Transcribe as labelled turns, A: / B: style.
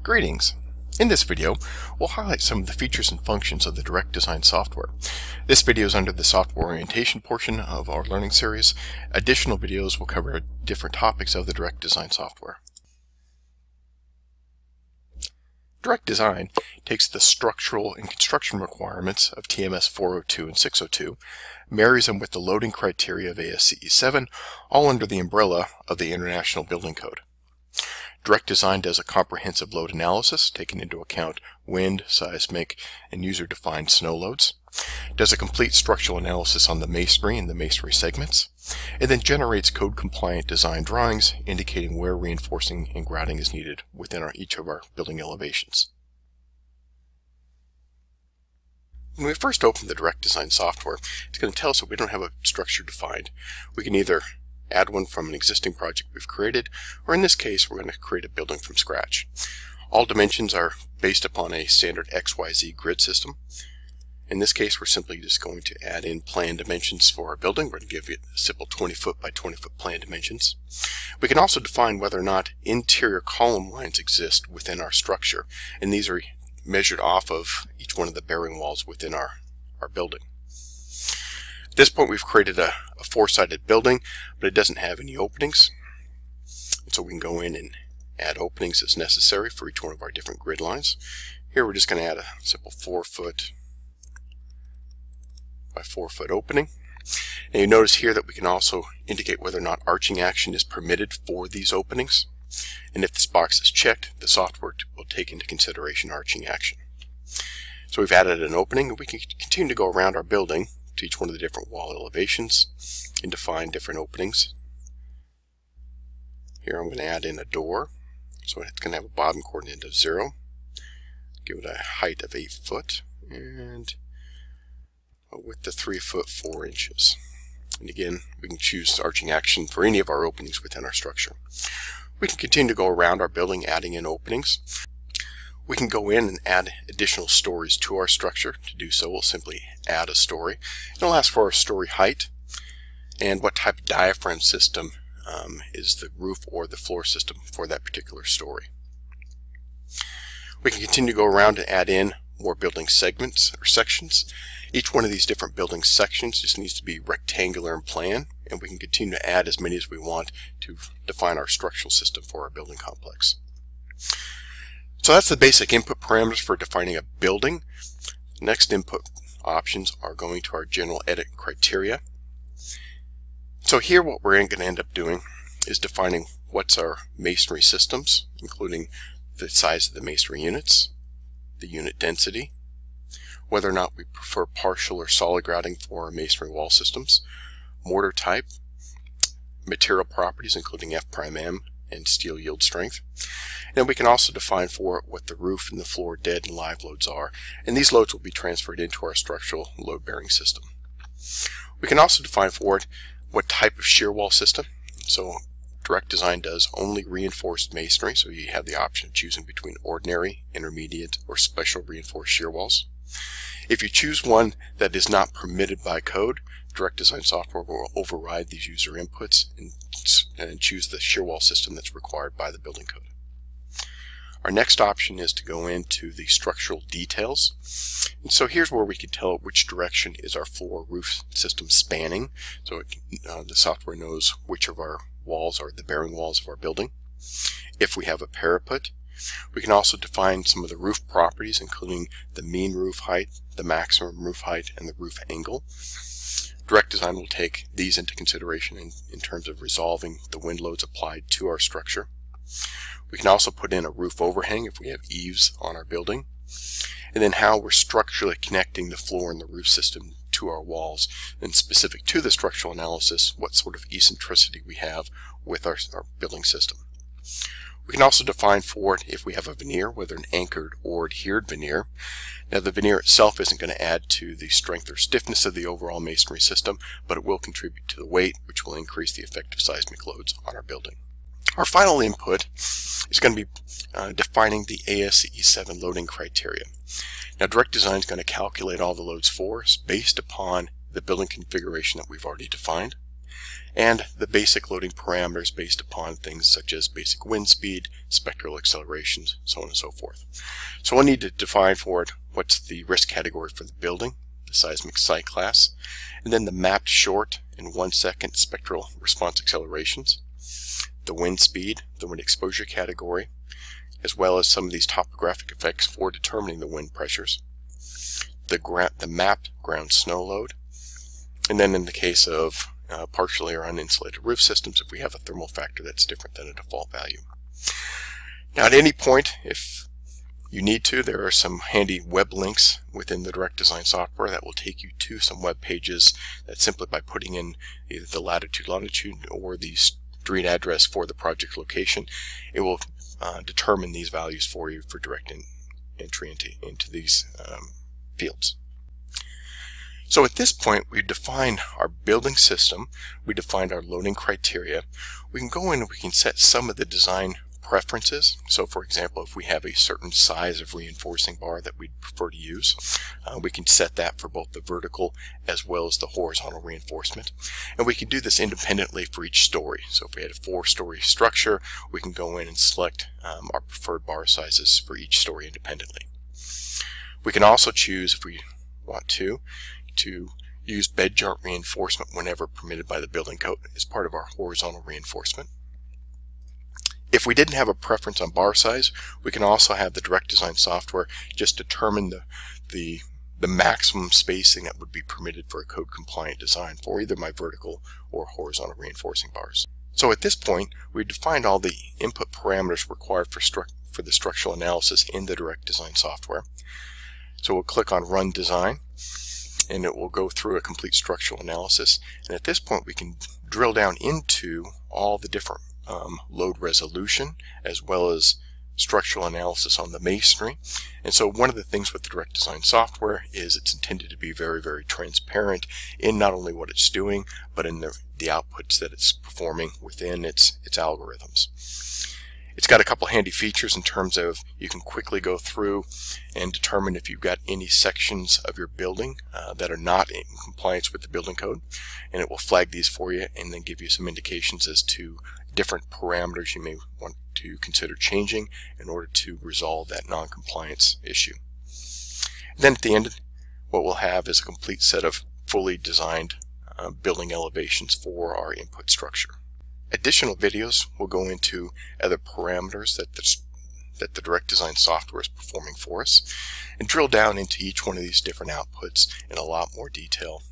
A: Greetings! In this video, we'll highlight some of the features and functions of the Direct Design software. This video is under the software orientation portion of our learning series. Additional videos will cover different topics of the Direct Design software. Direct Design takes the structural and construction requirements of TMS 402 and 602, marries them with the loading criteria of ASCE 7, all under the umbrella of the International Building Code. Direct Design does a comprehensive load analysis, taking into account wind, seismic, and user-defined snow loads, does a complete structural analysis on the masonry and the masonry segments, and then generates code-compliant design drawings indicating where reinforcing and grouting is needed within each of our building elevations. When we first open the Direct Design software, it's going to tell us that we don't have a structure defined. We can either add one from an existing project we've created, or in this case we're going to create a building from scratch. All dimensions are based upon a standard XYZ grid system. In this case we're simply just going to add in plan dimensions for our building. We're going to give it a simple 20 foot by 20 foot plan dimensions. We can also define whether or not interior column lines exist within our structure, and these are measured off of each one of the bearing walls within our building. At this point we've created a four-sided building, but it doesn't have any openings. And so we can go in and add openings as necessary for each one of our different grid lines. Here we're just going to add a simple 4 foot by 4 foot opening. And you notice here that we can also indicate whether or not arching action is permitted for these openings. And if this box is checked, the software will take into consideration arching action. So we've added an opening, and we can continue to go around our building to each one of the different wall elevations and define different openings. Here I'm going to add in a door, so it's going to have a bottom coordinate of 0, give it a height of 8 foot, and a width of 3 foot 4 inches. And again, we can choose arching action for any of our openings within our structure. We can continue to go around our building adding in openings. We can go in and add additional stories to our structure. To do so, we'll simply add a story. It'll ask for our story height and what type of diaphragm system is the roof or the floor system for that particular story. We can continue to go around and add in more building segments or sections. Each one of these different building sections just needs to be rectangular in plan, and we can continue to add as many as we want to define our structural system for our building complex. So that's the basic input parameters for defining a building. Next input options are going to our general edit criteria. So here what we're going to end up doing is defining what's our masonry systems, including the size of the masonry units, the unit density, whether or not we prefer partial or solid grouting for our masonry wall systems, mortar type, material properties including F'(m) and steel yield strength. And we can also define for it what the roof and the floor dead and live loads are, and these loads will be transferred into our structural load bearing system. We can also define for it what type of shear wall system. So Direct Design does only reinforced masonry, so you have the option of choosing between ordinary, intermediate, or special reinforced shear walls. If you choose one that is not permitted by code, Direct Design software will override these user inputs and choose the shear wall system that's required by the building code. Our next option is to go into the structural details. And so here's where we can tell which direction is our floor roof system spanning. So the software knows which of our walls are the bearing walls of our building. If we have a parapet, we can also define some of the roof properties, including the mean roof height, the maximum roof height, and the roof angle. Direct Design will take these into consideration in terms of resolving the wind loads applied to our structure. We can also put in a roof overhang if we have eaves on our building, and then how we're structurally connecting the floor and the roof system to our walls, and specific to the structural analysis, what sort of eccentricity we have with our building system. We can also define for it if we have a veneer, whether an anchored or adhered veneer. Now the veneer itself isn't going to add to the strength or stiffness of the overall masonry system, but it will contribute to the weight, which will increase the effective seismic loads on our building. Our final input is going to be defining the ASCE 7 loading criteria. Now Direct Design is going to calculate all the loads for us based upon the building configuration that we've already defined. and the basic loading parameters based upon things such as basic wind speed, spectral accelerations, so on and so forth. So we'll need to define for it what's the risk category for the building, the seismic site class, and then the mapped short and 1 second spectral response accelerations, the wind speed, the wind exposure category, as well as some of these topographic effects for determining the wind pressures, the mapped ground snow load, and then in the case of partially or uninsulated roof systems, if we have a thermal factor that's different than a default value. Now at any point, if you need to, there are some handy web links within the Direct Design software that will take you to some web pages that simply by putting in either the latitude, longitude, or the street address for the project location, it will determine these values for you for direct entry into these fields. So at this point, we've defined our building system, we defined our loading criteria. We can go in and we can set some of the design preferences. So for example, if we have a certain size of reinforcing bar that we'd prefer to use, we can set that for both the vertical as well as the horizontal reinforcement. And we can do this independently for each story. So if we had a 4-story structure, we can go in and select our preferred bar sizes for each story independently. We can also choose, if we want to use bed joint reinforcement whenever permitted by the building code as part of our horizontal reinforcement. If we didn't have a preference on bar size, we can also have the Direct Design software just determine the maximum spacing that would be permitted for a code compliant design for either my vertical or horizontal reinforcing bars. So at this point, we've defined all the input parameters required for the structural analysis in the Direct Design software. So we'll click on Run Design, and it will go through a complete structural analysis. And at this point, we can drill down into all the different load resolution as well as structural analysis on the masonry. And so one of the things with the Direct Design software is it's intended to be very, very transparent in not only what it's doing, but in the outputs that it's performing within its algorithms. It's got a couple handy features in terms of you can quickly go through and determine if you've got any sections of your building that are not in compliance with the building code, and it will flag these for you and then give you some indications as to different parameters you may want to consider changing in order to resolve that non-compliance issue. And then at the end, what we'll have is a complete set of fully designed building elevations for our input structure. Additional videos will go into other parameters that the Direct Design software is performing for us and drill down into each one of these different outputs in a lot more detail